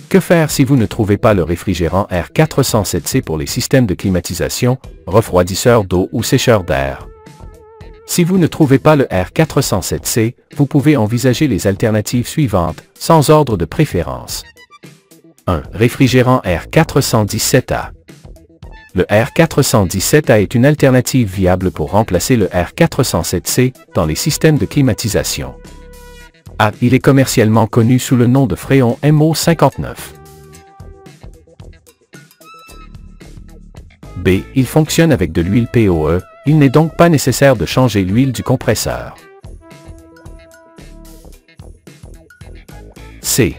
Que faire si vous ne trouvez pas le réfrigérant R407C pour les systèmes de climatisation, refroidisseur d'eau ou sécheur d'air? Si vous ne trouvez pas le R407C, vous pouvez envisager les alternatives suivantes, sans ordre de préférence. 1. Réfrigérant R417A. Le R417A est une alternative viable pour remplacer le R407C dans les systèmes de climatisation. A. Il est commercialement connu sous le nom de Freon MO59. B. Il fonctionne avec de l'huile POE, il n'est donc pas nécessaire de changer l'huile du compresseur. C.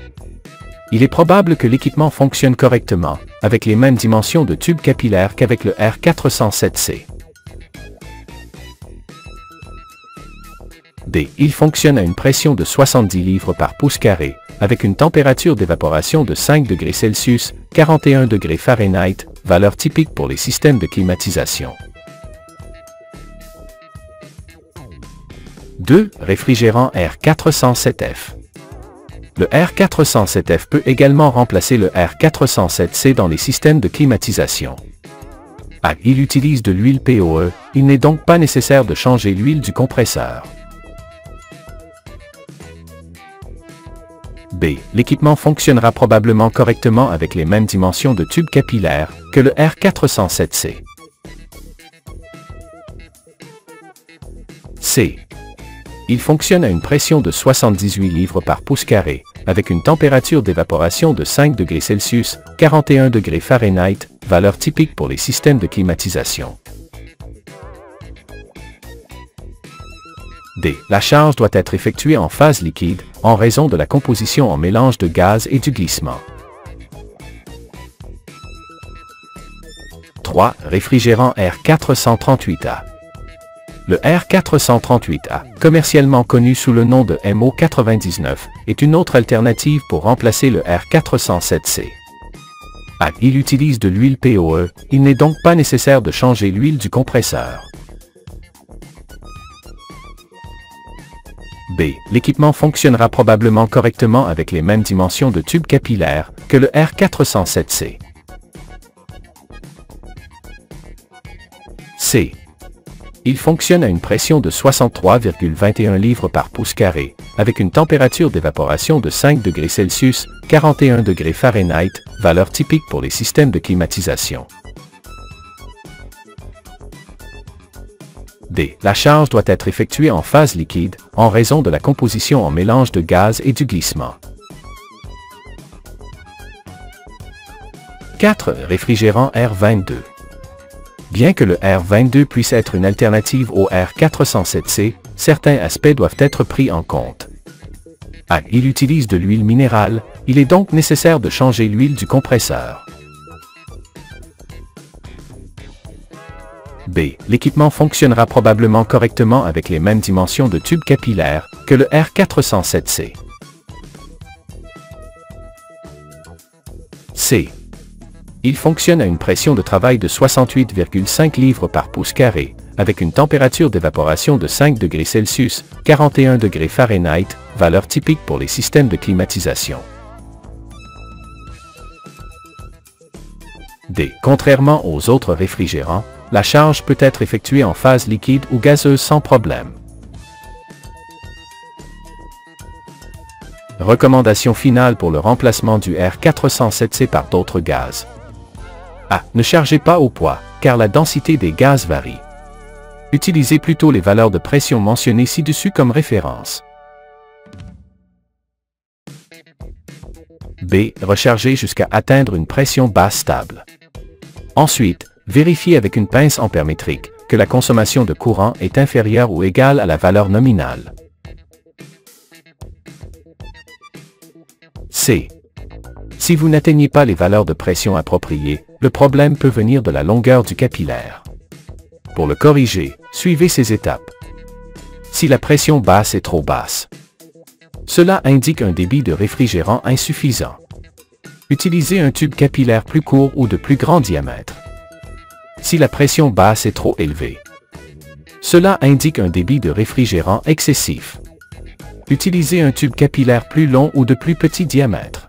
Il est probable que l'équipement fonctionne correctement, avec les mêmes dimensions de tube capillaire qu'avec le R407C. D. Il fonctionne à une pression de 70 livres par pouce carré, avec une température d'évaporation de 5 degrés Celsius, 41 degrés Fahrenheit, valeur typique pour les systèmes de climatisation. 2. Réfrigérant R407F. Le R407F peut également remplacer le R407C dans les systèmes de climatisation. A. Il utilise de l'huile POE, il n'est donc pas nécessaire de changer l'huile du compresseur. B. L'équipement fonctionnera probablement correctement avec les mêmes dimensions de tube capillaire que le R407C. C. Il fonctionne à une pression de 78 livres par pouce carré, avec une température d'évaporation de 5 degrés Celsius, 41 degrés Fahrenheit, valeur typique pour les systèmes de climatisation. D. La charge doit être effectuée en phase liquide, en raison de la composition en mélange de gaz et du glissement. 3. Réfrigérant R438A. Le R438A, commercialement connu sous le nom de MO99, est une autre alternative pour remplacer le R407C. A. Il utilise de l'huile POE, il n'est donc pas nécessaire de changer l'huile du compresseur. B. L'équipement fonctionnera probablement correctement avec les mêmes dimensions de tube capillaire que le R407C. C. Il fonctionne à une pression de 63,21 livres par pouce carré, avec une température d'évaporation de 5 degrés Celsius, 41 degrés Fahrenheit, valeur typique pour les systèmes de climatisation. D. La charge doit être effectuée en phase liquide, en raison de la composition en mélange de gaz et du glissement. 4. Réfrigérant R22. Bien que le R22 puisse être une alternative au R407C, certains aspects doivent être pris en compte. A. Il utilise de l'huile minérale, il est donc nécessaire de changer l'huile du compresseur. B. L'équipement fonctionnera probablement correctement avec les mêmes dimensions de tube capillaire que le R407C. C. Il fonctionne à une pression de travail de 68,5 livres par pouce carré, avec une température d'évaporation de 5 degrés Celsius, 41 degrés Fahrenheit, valeur typique pour les systèmes de climatisation. D. Contrairement aux autres réfrigérants, la charge peut être effectuée en phase liquide ou gazeuse sans problème. Recommandation finale pour le remplacement du R407C par d'autres gaz. A. Ne chargez pas au poids, car la densité des gaz varie. Utilisez plutôt les valeurs de pression mentionnées ci-dessus comme référence. B. Rechargez jusqu'à atteindre une pression basse stable. Ensuite, vérifiez avec une pince ampermétrique que la consommation de courant est inférieure ou égale à la valeur nominale. C. Si vous n'atteignez pas les valeurs de pression appropriées, le problème peut venir de la longueur du capillaire. Pour le corriger, suivez ces étapes. Si la pression basse est trop basse, cela indique un débit de réfrigérant insuffisant. Utilisez un tube capillaire plus court ou de plus grand diamètre. Si la pression basse est trop élevée, cela indique un débit de réfrigérant excessif. Utilisez un tube capillaire plus long ou de plus petit diamètre.